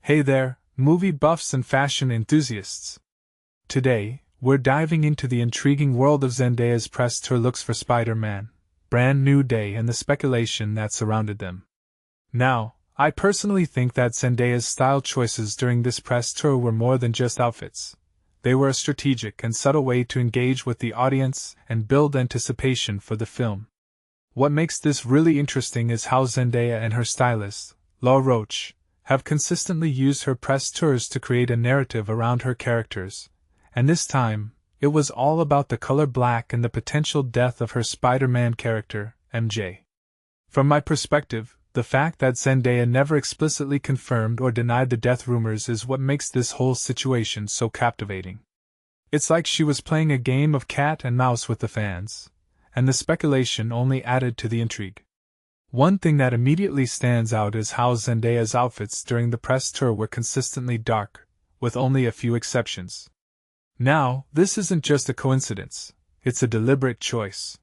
Hey there, movie buffs and fashion enthusiasts. Today, we're diving into the intriguing world of Zendaya's press tour looks for Spider-Man, Brand New Day, and the speculation that surrounded them. Now, I personally think that Zendaya's style choices during this press tour were more than just outfits. They were a strategic and subtle way to engage with the audience and build anticipation for the film. What makes this really interesting is how Zendaya and her stylist, Law Roach, have consistently used her press tours to create a narrative around her characters, and this time, it was all about the color black and the potential death of her Spider-Man character, MJ. From my perspective, the fact that Zendaya never explicitly confirmed or denied the death rumors is what makes this whole situation so captivating. It's like she was playing a game of cat and mouse with the fans, and the speculation only added to the intrigue. One thing that immediately stands out is how Zendaya's outfits during the press tour were consistently dark, with only a few exceptions. Now, this isn't just a coincidence, it's a deliberate choice.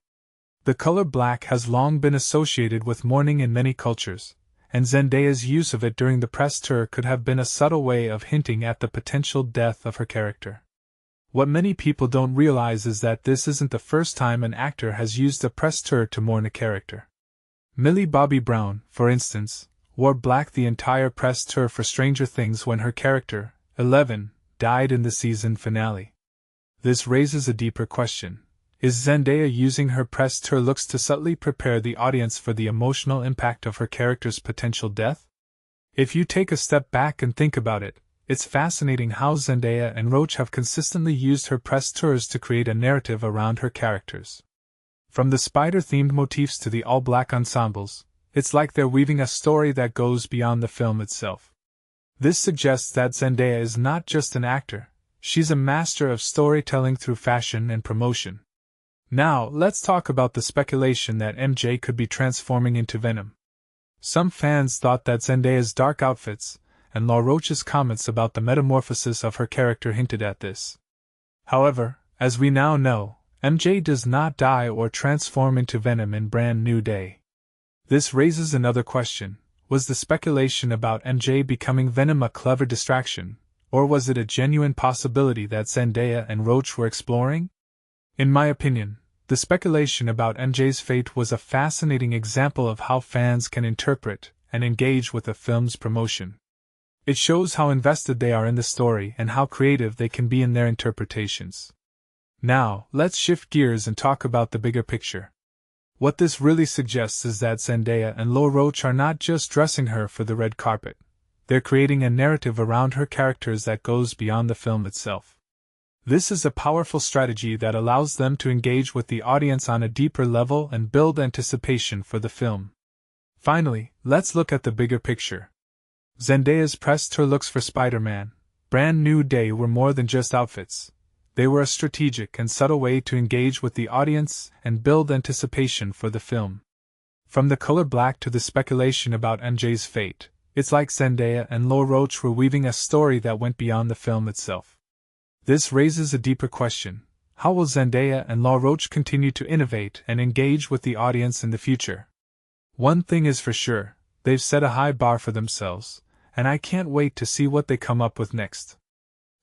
The color black has long been associated with mourning in many cultures, and Zendaya's use of it during the press tour could have been a subtle way of hinting at the potential death of her character. What many people don't realize is that this isn't the first time an actor has used a press tour to mourn a character. Millie Bobby Brown, for instance, wore black the entire press tour for Stranger Things when her character, 11, died in the season finale. This raises a deeper question. Is Zendaya using her press tour looks to subtly prepare the audience for the emotional impact of her character's potential death? If you take a step back and think about it, it's fascinating how Zendaya and Roach have consistently used her press tours to create a narrative around her characters. From the spider-themed motifs to the all-black ensembles, it's like they're weaving a story that goes beyond the film itself. This suggests that Zendaya is not just an actor, she's a master of storytelling through fashion and promotion. Now, let's talk about the speculation that MJ could be transforming into Venom. Some fans thought that Zendaya's dark outfits, and Law Roach's comments about the metamorphosis of her character hinted at this. However, as we now know, MJ does not die or transform into Venom in Brand New Day. This raises another question. Was the speculation about MJ becoming Venom a clever distraction, or was it a genuine possibility that Zendaya and Roach were exploring? In my opinion, the speculation about MJ's fate was a fascinating example of how fans can interpret and engage with a film's promotion. It shows how invested they are in the story and how creative they can be in their interpretations. Now, let's shift gears and talk about the bigger picture. What this really suggests is that Zendaya and Law Roach are not just dressing her for the red carpet. They're creating a narrative around her characters that goes beyond the film itself. This is a powerful strategy that allows them to engage with the audience on a deeper level and build anticipation for the film. Finally, let's look at the bigger picture. Zendaya's press tour looks for Spider-Man, Brand New Day were more than just outfits. They were a strategic and subtle way to engage with the audience and build anticipation for the film. From the color black to the speculation about MJ's fate, it's like Zendaya and Law Roach were weaving a story that went beyond the film itself. This raises a deeper question. How will Zendaya and Law Roach continue to innovate and engage with the audience in the future? One thing is for sure, they've set a high bar for themselves, and I can't wait to see what they come up with next.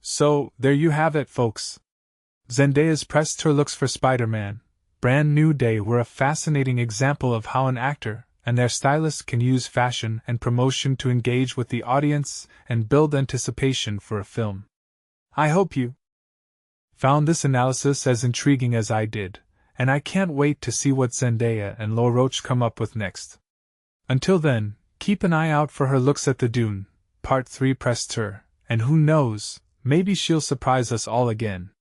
So, there you have it, folks. Zendaya's press tour looks for Spider-Man, Brand New Day were a fascinating example of how an actor and their stylist can use fashion and promotion to engage with the audience and build anticipation for a film. I hope you found this analysis as intriguing as I did, and I can't wait to see what Zendaya and Law Roach come up with next. Until then, keep an eye out for her looks at the Dune, Part 3 press tour, and who knows, maybe she'll surprise us all again.